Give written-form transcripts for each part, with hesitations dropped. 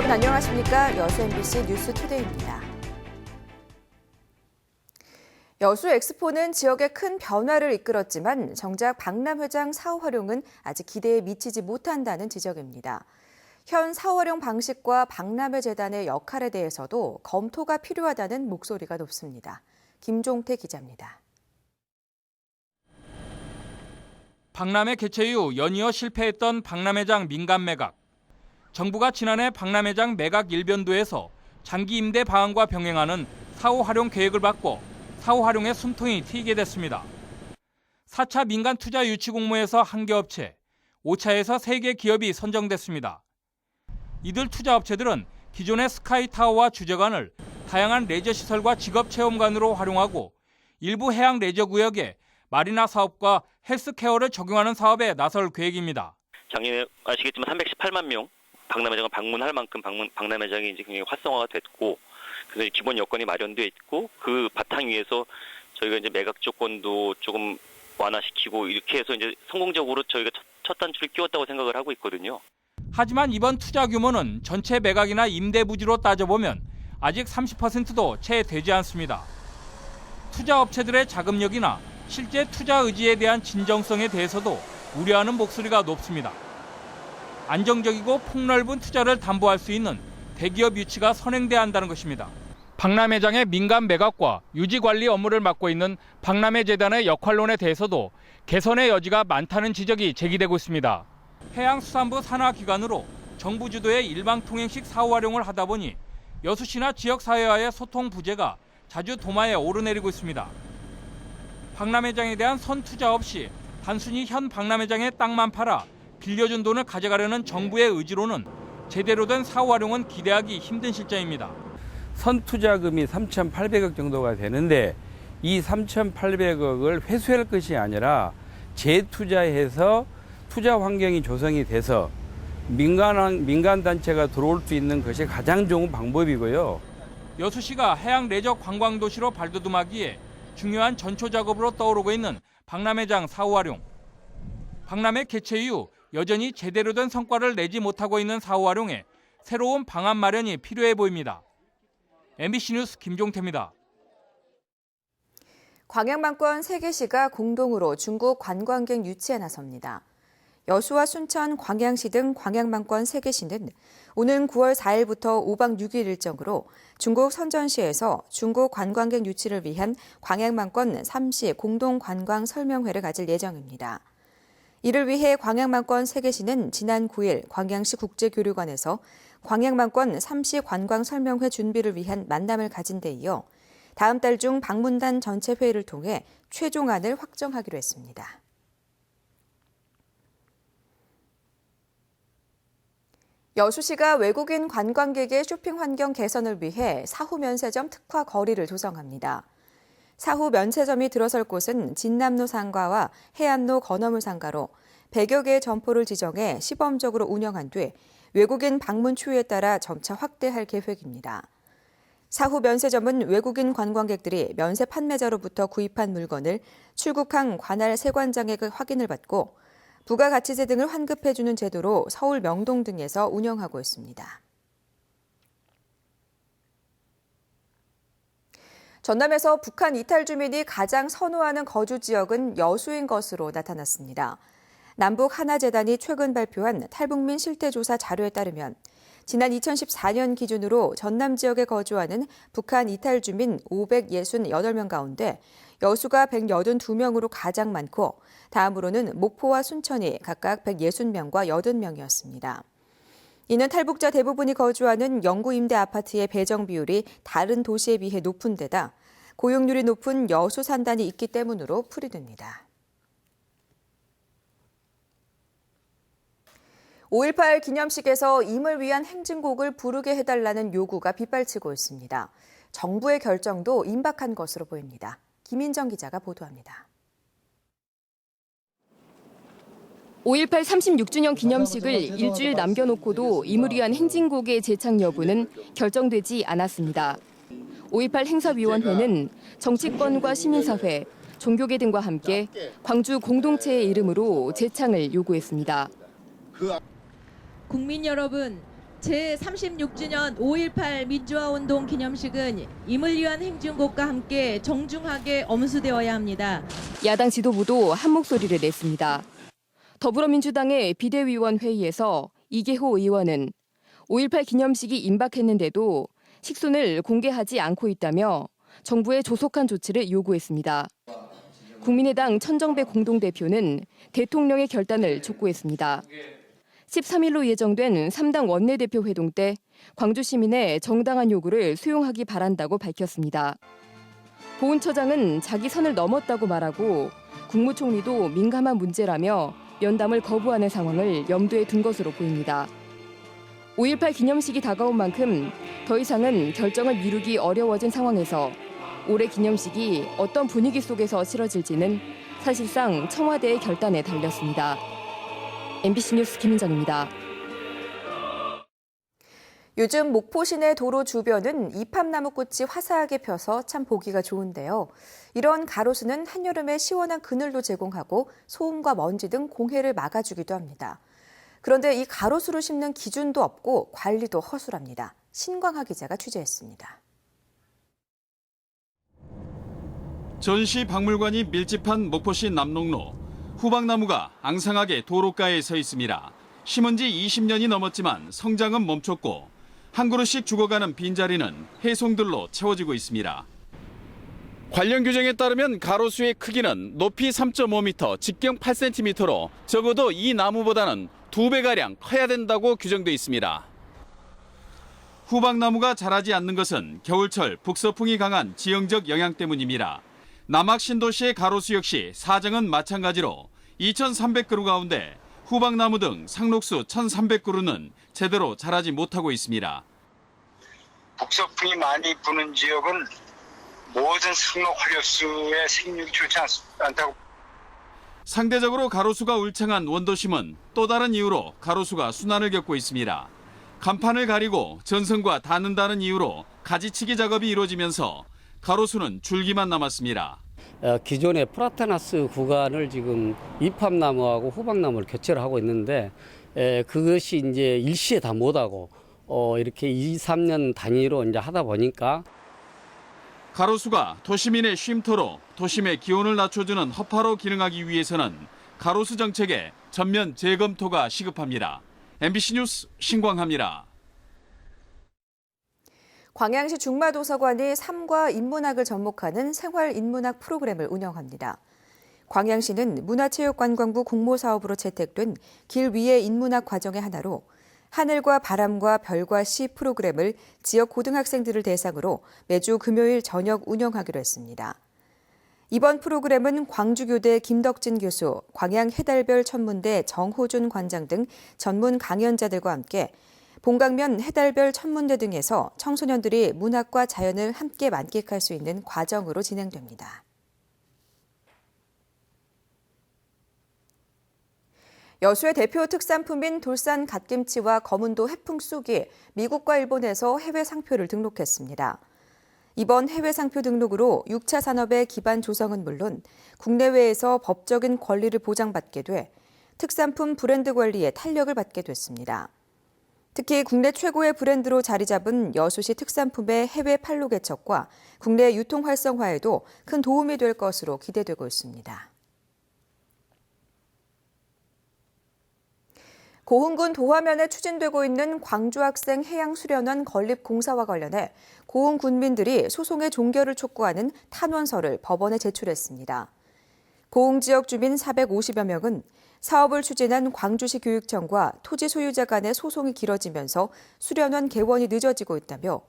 여러분 안녕하십니까? 여수 MBC 뉴스투데이입니다. 여수 엑스포는 지역에 큰 변화를 이끌었지만 정작 박람회장 사후 활용은 아직 기대에 미치지 못한다는 지적입니다. 현 사후 활용 방식과 박람회 재단의 역할에 대해서도 검토가 필요하다는 목소리가 높습니다. 김종태 기자입니다. 박람회 개최 이후 연이어 실패했던 박람회장 민간 매각. 정부가 지난해 박람회장 매각 일변도에서 장기 임대 방안과 병행하는 사후 활용 계획을 받고 사후 활용의 숨통이 트이게 됐습니다. 4차 민간 투자 유치 공모에서 1개 업체, 5차에서 3개 기업이 선정됐습니다. 이들 투자 업체들은 기존의 스카이타워와 주제관을 다양한 레저 시설과 직업 체험관으로 활용하고 일부 해양 레저 구역에 마리나 사업과 헬스케어를 적용하는 사업에 나설 계획입니다. 작년에 아시겠지만 318만 명 박람회장을 방문할 만큼 박람회장이 이제 굉장히 활성화가 됐고, 그래서 기본 여건이 마련되어 있고, 그 바탕 위에서 저희가 이제 매각 조건도 조금 완화시키고 이렇게 해서 이제 성공적으로 저희가 첫 단추를 끼웠다고 생각을 하고 있거든요. 하지만 이번 투자 규모는 전체 매각이나 임대 부지로 따져보면 아직 30%도 채 되지 않습니다. 투자 업체들의 자금력이나 실제 투자 의지에 대한 진정성에 대해서도 우려하는 목소리가 높습니다. 안정적이고 폭넓은 투자를 담보할 수 있는 대기업 유치가 선행돼야 한다는 것입니다. 박람회장의 민간 매각과 유지 관리 업무를 맡고 있는 박람회 재단의 역할론에 대해서도 개선의 여지가 많다는 지적이 제기되고 있습니다. 해양수산부 산하기관으로 정부 주도의 일방통행식 사후 활용을 하다 보니 여수시나 지역사회와의 소통 부재가 자주 도마에 오르내리고 있습니다. 박람회장에 대한 선투자 없이 단순히 현 박람회장의 땅만 팔아 빌려준 돈을 가져가려는 정부의 의지로는 제대로 된 사후 활용은 기대하기 힘든 실정입니다. 선투자금이 3,800억 정도가 되는데 이 3,800억을 회수할 것이 아니라 재투자해서 투자 환경이 조성이 돼서 민간 단체가 들어올 수 있는 것이 가장 좋은 방법이고요. 여수시가 해양 레저 관광 도시로 발돋움하기에 중요한 전초 작업으로 떠오르고 있는 박람회장 사후 활용. 박람회 개최 이후 여전히 제대로 된 성과를 내지 못하고 있는 사후 활용에 새로운 방안 마련이 필요해 보입니다. MBC 뉴스 김종태입니다. 광양만권 3개시가 공동으로 중국 관광객 유치에 나섭니다. 여수와 순천, 광양시 등 광양만권 3개시는 오는 9월 4일부터 5박 6일 일정으로 중국 선전시에서 중국 관광객 유치를 위한 광양만권 3시 공동관광 설명회를 가질 예정입니다. 이를 위해 광양만권 3개시는 지난 9일 광양시 국제교류관에서 광양만권 3시 관광 설명회 준비를 위한 만남을 가진 데 이어 다음 달 중 방문단 전체 회의를 통해 최종안을 확정하기로 했습니다. 여수시가 외국인 관광객의 쇼핑 환경 개선을 위해 사후 면세점 특화 거리를 조성합니다. 사후 면세점이 들어설 곳은 진남로 상가와 해안로 건어물 상가로 100여 개의 점포를 지정해 시범적으로 운영한 뒤 외국인 방문 추이에 따라 점차 확대할 계획입니다. 사후 면세점은 외국인 관광객들이 면세 판매자로부터 구입한 물건을 출국한 관할 세관장의 확인을 받고 부가가치세 등을 환급해주는 제도로 서울 명동 등에서 운영하고 있습니다. 전남에서 북한 이탈 주민이 가장 선호하는 거주 지역은 여수인 것으로 나타났습니다. 남북 하나재단이 최근 발표한 탈북민 실태조사 자료에 따르면 지난 2014년 기준으로 전남 지역에 거주하는 북한 이탈 주민 568명 가운데 여수가 182명으로 가장 많고 다음으로는 목포와 순천이 각각 160명과 80명이었습니다. 이는 탈북자 대부분이 거주하는 영구 임대 아파트의 배정 비율이 다른 도시에 비해 높은 데다 고용률이 높은 여수 산단이 있기 때문으로 풀이됩니다. 5.18 기념식에서 임을 위한 행진곡을 부르게 해달라는 요구가 빗발치고 있습니다. 정부의 결정도 임박한 것으로 보입니다. 김인정 기자가 보도합니다. 5.18 36주년 기념식을 일주일 남겨놓고도 임을 위한 행진곡의 재창 여부는 결정되지 않았습니다. 5.18 행사위원회는 정치권과 시민사회, 종교계 등과 함께 광주 공동체의 이름으로 재창을 요구했습니다. 국민 여러분, 제36주년 5.18 민주화운동 기념식은 임을 위한 행진곡과 함께 정중하게 엄수되어야 합니다. 야당 지도부도 한 목소리를 냈습니다. 더불어민주당의 비대위원 회의에서 이계호 의원은 5.18 기념식이 임박했는데도 식순을 공개하지 않고 있다며 정부의 조속한 조치를 요구했습니다. 국민의당 천정배 공동대표는 대통령의 결단을 촉구했습니다. 13일로 예정된 3당 원내대표 회동 때 광주 시민의 정당한 요구를 수용하기 바란다고 밝혔습니다. 보훈처장은 자기 선을 넘었다고 말하고 국무총리도 민감한 문제라며 면담을 거부하는 상황을 염두에 둔 것으로 보입니다. 5.18 기념식이 다가온 만큼 더 이상은 결정을 미루기 어려워진 상황에서 올해 기념식이 어떤 분위기 속에서 치러질지는 사실상 청와대의 결단에 달렸습니다. MBC 뉴스 김은정입니다. 요즘 목포 시내 도로 주변은 이팝나무꽃이 화사하게 펴서 참 보기가 좋은데요. 이런 가로수는 한여름에 시원한 그늘도 제공하고 소음과 먼지 등 공해를 막아주기도 합니다. 그런데 이 가로수를 심는 기준도 없고 관리도 허술합니다. 신광하 기자가 취재했습니다. 전시 박물관이 밀집한 목포시 남롱로. 후박나무가 앙상하게 도로가에 서 있습니다. 심은 지 20년이 넘었지만 성장은 멈췄고 한 그루씩 죽어가는 빈자리는 해송들로 채워지고 있습니다. 관련 규정에 따르면 가로수의 크기는 높이 3.5m, 직경 8cm로 적어도 이 나무보다는 2배가량 커야 된다고 규정돼 있습니다. 후박나무가 자라지 않는 것은 겨울철 북서풍이 강한 지형적 영향 때문입니다. 남학 신도시의 가로수 역시 사정은 마찬가지로 2,300그루 가운데 후박나무 등 상록수 1,300그루는 제대로 자라지 못하고 있습니다. 북서풍이 많이 부는 지역은 모든 상록 화력수의 생육이 좋지 않다고. 상대적으로 가로수가 울창한 원도심은 또 다른 이유로 가로수가 순환을 겪고 있습니다. 간판을 가리고 전선과 닿는다는 이유로 가지치기 작업이 이루어지면서 가로수는 줄기만 남았습니다. 기존의 프라테나스 구간을 지금 이팝나무하고 후박나무를 교체를 하고 있는데 그것이 이제 일시에 다 못하고 이렇게 2, 3년 단위로 이제 하다 보니까 가로수가 도시민의 쉼터로 도심의 기온을 낮춰주는 허파로 기능하기 위해서는 가로수 정책의 전면 재검토가 시급합니다. MBC 뉴스 신광하입니다. 광양시 중마도서관이 삶과 인문학을 접목하는 생활인문학 프로그램을 운영합니다. 광양시는 문화체육관광부 공모사업으로 채택된 길 위의 인문학 과정의 하나로 하늘과 바람과 별과 시 프로그램을 지역 고등학생들을 대상으로 매주 금요일 저녁 운영하기로 했습니다. 이번 프로그램은 광주교대 김덕진 교수, 광양해달별 천문대 정호준 관장 등 전문 강연자들과 함께 본강면 해달별 천문대 등에서 청소년들이 문학과 자연을 함께 만끽할 수 있는 과정으로 진행됩니다. 여수의 대표 특산품인 돌산 갓김치와 검은도 해풍쑥이 미국과 일본에서 해외 상표를 등록했습니다. 이번 해외 상표 등록으로 6차 산업의 기반 조성은 물론 국내외에서 법적인 권리를 보장받게 돼 특산품 브랜드 관리에 탄력을 받게 됐습니다. 특히 국내 최고의 브랜드로 자리 잡은 여수시 특산품의 해외 판로 개척과 국내 유통 활성화에도 큰 도움이 될 것으로 기대되고 있습니다. 고흥군 도화면에 추진되고 있는 광주학생 해양수련원 건립 공사와 관련해 고흥 군민들이 소송의 종결을 촉구하는 탄원서를 법원에 제출했습니다. 고흥 지역 주민 450여 명은 사업을 추진한 광주시 교육청과 토지 소유자 간의 소송이 길어지면서 수련원 개원이 늦어지고 있다며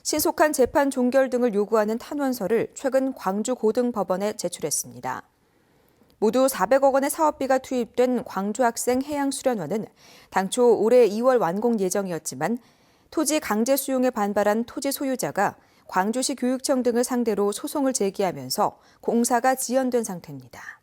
신속한 재판 종결 등을 요구하는 탄원서를 최근 광주고등법원에 제출했습니다. 모두 400억 원의 사업비가 투입된 광주학생 해양수련원은 당초 올해 2월 완공 예정이었지만 토지 강제 수용에 반발한 토지 소유자가 광주시 교육청 등을 상대로 소송을 제기하면서 공사가 지연된 상태입니다.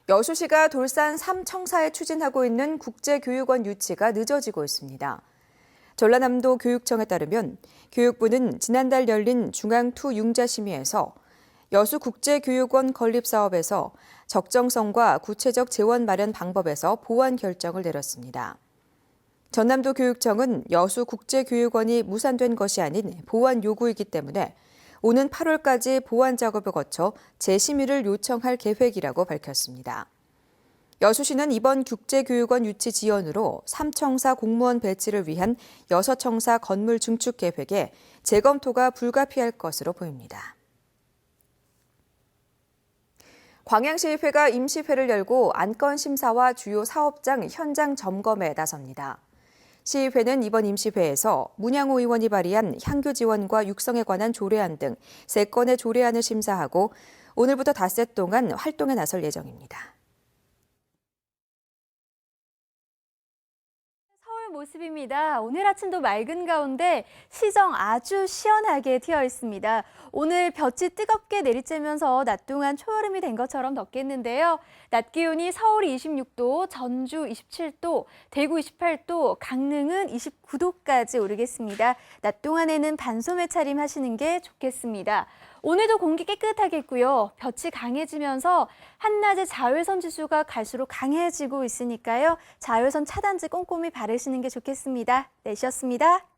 여수시가 돌산 3청사에 추진하고 있는 국제교육원 유치가 늦어지고 있습니다. 전라남도 교육청에 따르면 교육부는 지난달 열린 중앙2 융자심의에서 여수국제교육원 건립사업에서 적정성과 구체적 재원 마련 방법에서 보완 결정을 내렸습니다. 전남도 교육청은 여수국제교육원이 무산된 것이 아닌 보완 요구이기 때문에 오는 8월까지 보완 작업을 거쳐 재심의를 요청할 계획이라고 밝혔습니다. 여수시는 이번 국제교육원 유치 지원으로 3청사 공무원 배치를 위한 6청사 건물 증축 계획에 재검토가 불가피할 것으로 보입니다. 광양시의회가 임시회를 열고 안건 심사와 주요 사업장 현장 점검에 나섭니다. 시의회는 이번 임시회에서 문양호 의원이 발의한 향교 지원과 육성에 관한 조례안 등 3건의 조례안을 심사하고 오늘부터 닷새 동안 활동에 나설 예정입니다. 서울 모습입니다. 오늘 아침도 맑은 가운데 시정 아주 시원하게 튀어 있습니다. 오늘 볕이 뜨겁게 내리쬐면서 낮 동안 초여름이 된 것처럼 덥겠는데요. 낮 기온이 서울이 26도, 전주 27도, 대구 28도, 강릉은 29도까지 오르겠습니다. 낮 동안에는 반소매 차림하시는 게 좋겠습니다. 오늘도 공기 깨끗하겠고요. 볕이 강해지면서 한낮에 자외선 지수가 갈수록 강해지고 있으니까요. 자외선 차단제 꼼꼼히 바르시는 게 좋겠습니다. 내쉬었습니다.